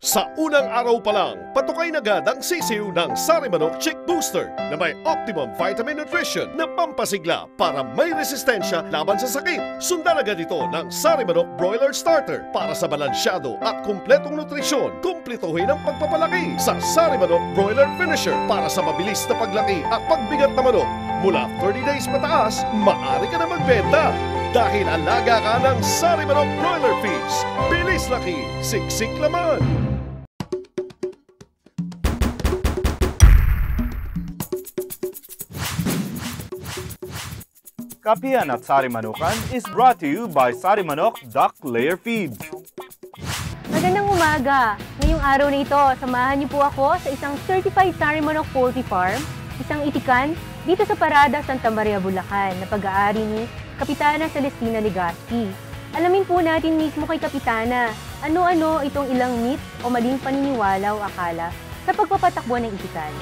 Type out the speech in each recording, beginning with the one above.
Sa unang araw pa lang, patukay na agad ang sisiw ng Sari Manok Chick Booster na may optimum vitamin nutrition na pampasigla para may resistensya laban sa sakit. Sundan agad ito ng Sari Manok Broiler Starter para sa balansyado at kumpletong nutrisyon. Kumplituhin ang pagpapalaki sa Sari Manok Broiler Finisher para sa mabilis na paglaki at pagbigat na manok. Mula 30 days pataas, maaari ka na magbenta. Dahil alaga ka ng Sari Manok Broiler Feeds. Bilis laki, siksik laman. Kapihan at Sari Manukan is brought to you by Sari Manok Duck Layer Feeds. Magandang umaga! Ngayong araw na ito, samahan niyo po ako sa isang certified Sari Manok Poultry Farm, isang itikan dito sa Parada, Santa Maria, Bulacan, na pag-aari ni Kapitana Celestina Legaspi. Alamin po natin mismo kay Kapitana, ano-ano itong ilang myth o maling paniniwala o akala sa pagpapatakbo ng itikan.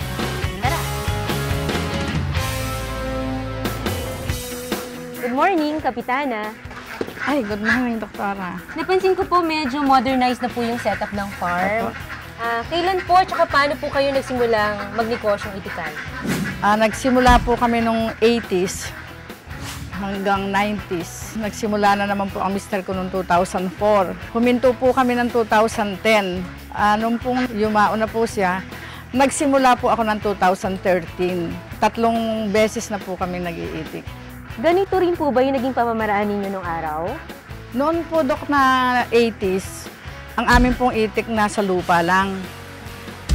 Tara! Good morning, Kapitana. Ay, good morning, Doktora. Napansin ko po medyo modernized na po yung setup ng farm. Kailan po at paano po kayo nagsimulang magnegosyong itikan? Nagsimula po kami nung 80s hanggang 90s. Nagsimula na naman po ang mister ko noong 2004. Huminto po kami ng 2010. Nung pong yumao na po siya, nagsimula po ako ng 2013. 3 beses na po kami nag-iitik. Ganito rin po ba yung naging pamamaraan ninyo nung araw? Noon po, Dok, na 80s, ang amin pong itik nasa lupa lang.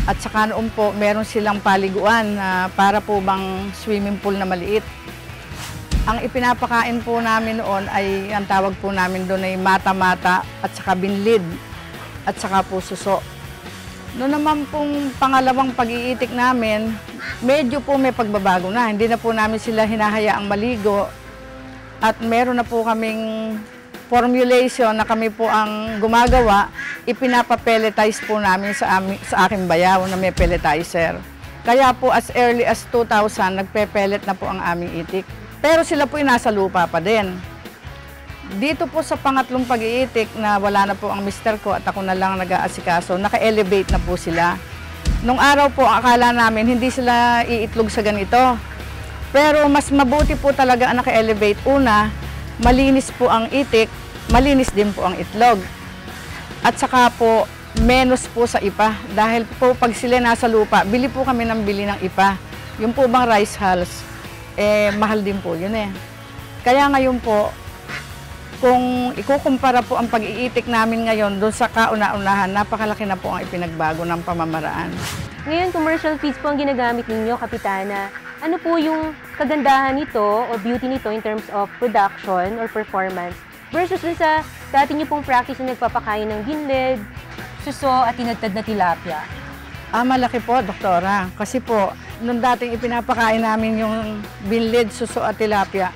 At saka noon po, meron silang paliguan na para po bang swimming pool na maliit. Ang ipinapakain po namin noon ay, ang tawag po namin doon ay mata-mata at saka binlid at saka po suso. Noon naman pong pangalawang pag-iitik namin, medyo po may pagbabago na. Hindi na po namin sila hinahayaang maligo. At meron na po kaming formulation na kami po ang gumagawa. Ipinapapelletize po namin sa aking bayaw na may pelletizer. Kaya po as early as 2000, nagpe-pellet na po ang aming itik. Pero sila po ay nasa lupa pa din. Dito po sa pangatlong pag-iitik na wala na po ang mister ko at ako na lang nag-aasikaso, naka-elevate na po sila. Nung araw po, akala namin hindi sila iitlog sa ganito. Pero mas mabuti po talaga ang naka-elevate. Una, malinis po ang itik, malinis din po ang itlog. At saka po, menos po sa ipa. Dahil po pag sila nasa lupa, bili po kami ng bili ng ipa. Yung po bang rice hulls, mahal din po yun eh. Kaya ngayon po, kung ikukumpara po ang pag-iitik namin ngayon doon sa kauna-unahan, napakalaki na po ang ipinagbago ng pamamaraan. Ngayon, commercial feeds po ang ginagamit ninyo, Kapitana. Ano po yung kagandahan nito o beauty nito in terms of production or performance versus dun sa dati nyo pong practice na nagpapakain ng ginled, suso at tinadtad na tilapia? Malaki po, Doktora. Kasi po, nung dating ipinapakain namin yung binlid, suso at tilapia,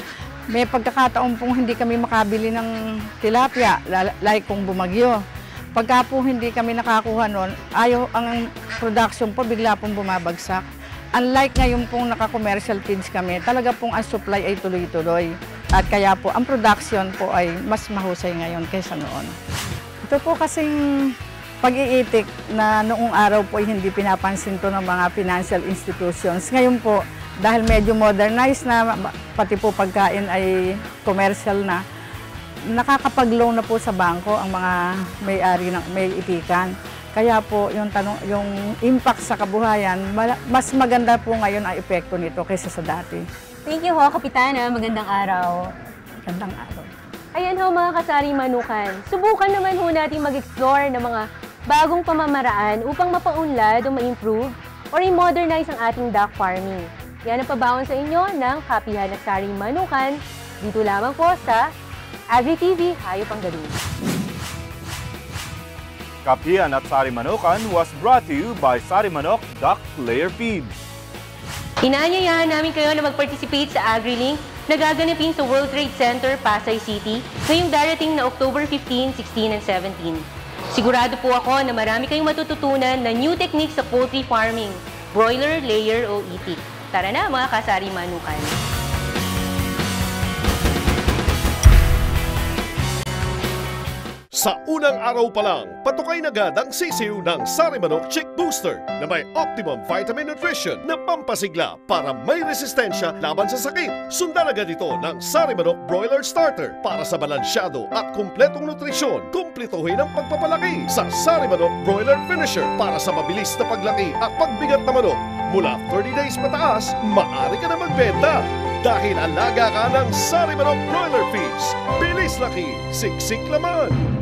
may pagkakataon pong hindi kami makabili ng tilapia, like kung bumagyo. Pagka po hindi kami nakakuha noon, ang production po bigla pong bumabagsak. Unlike ngayon pong naka-commercial feeds kami, talaga pong ang supply ay tuloy-tuloy. At kaya po, ang production po ay mas mahusay ngayon kaysa noon. Ito po kasing pag-iitik na noong araw po ay hindi pinapansin to ng mga financial institutions. Ngayon po, dahil medyo modernized na, pati po pagkain ay commercial na, nakakapag-loan na po sa bangko ang mga may-ari ng may itikan. Kaya po yung impact sa kabuhayan, mas maganda po ngayon ang epekto nito kaysa sa dati. Thank you ho, Kapitana. Magandang araw. Magandang araw. Ayan ho mga kasari manukan. Subukan naman ho natin mag-explore ng mga bagong pamamaraan upang mapaunlad o ma-improve or i-modernize ang ating duck farming. Yan ang pabaon sa inyo ng Kapihan at Sari Manukan. Dito lamang po sa AgriTV, Hayop ang Galing. Kapihan at Sari Manukan was brought to you by Sari Manok Duck Layer Feeds. Inaanyayahan namin kayo na mag-participate sa AgriLink na gaganapin sa World Trade Center, Pasay City ngayong darating na October 15, 16, and 17. Sigurado po ako na marami kayong matututunan na new techniques sa poultry farming, broiler, layer o itik. Tara na mga kasari manukan! Sa unang araw pa lang, patukay na agad ang sisiw ng Sari Manok Chick Booster na may optimum vitamin nutrition na pampasigla para may resistensya laban sa sakit. Sundan agad ito ng Sari Manok Broiler Starter para sa balansyado at kumpletong nutrisyon. Kumplituhin ang pagpapalaki sa Sari Manok Broiler Finisher para sa mabilis na paglaki at pagbigat na manok. Mula 30 days pataas, maaari ka na magbenta. Dahil alaga ka ng Sari Manok Broiler Feeds. Bilis laki, siksik laman.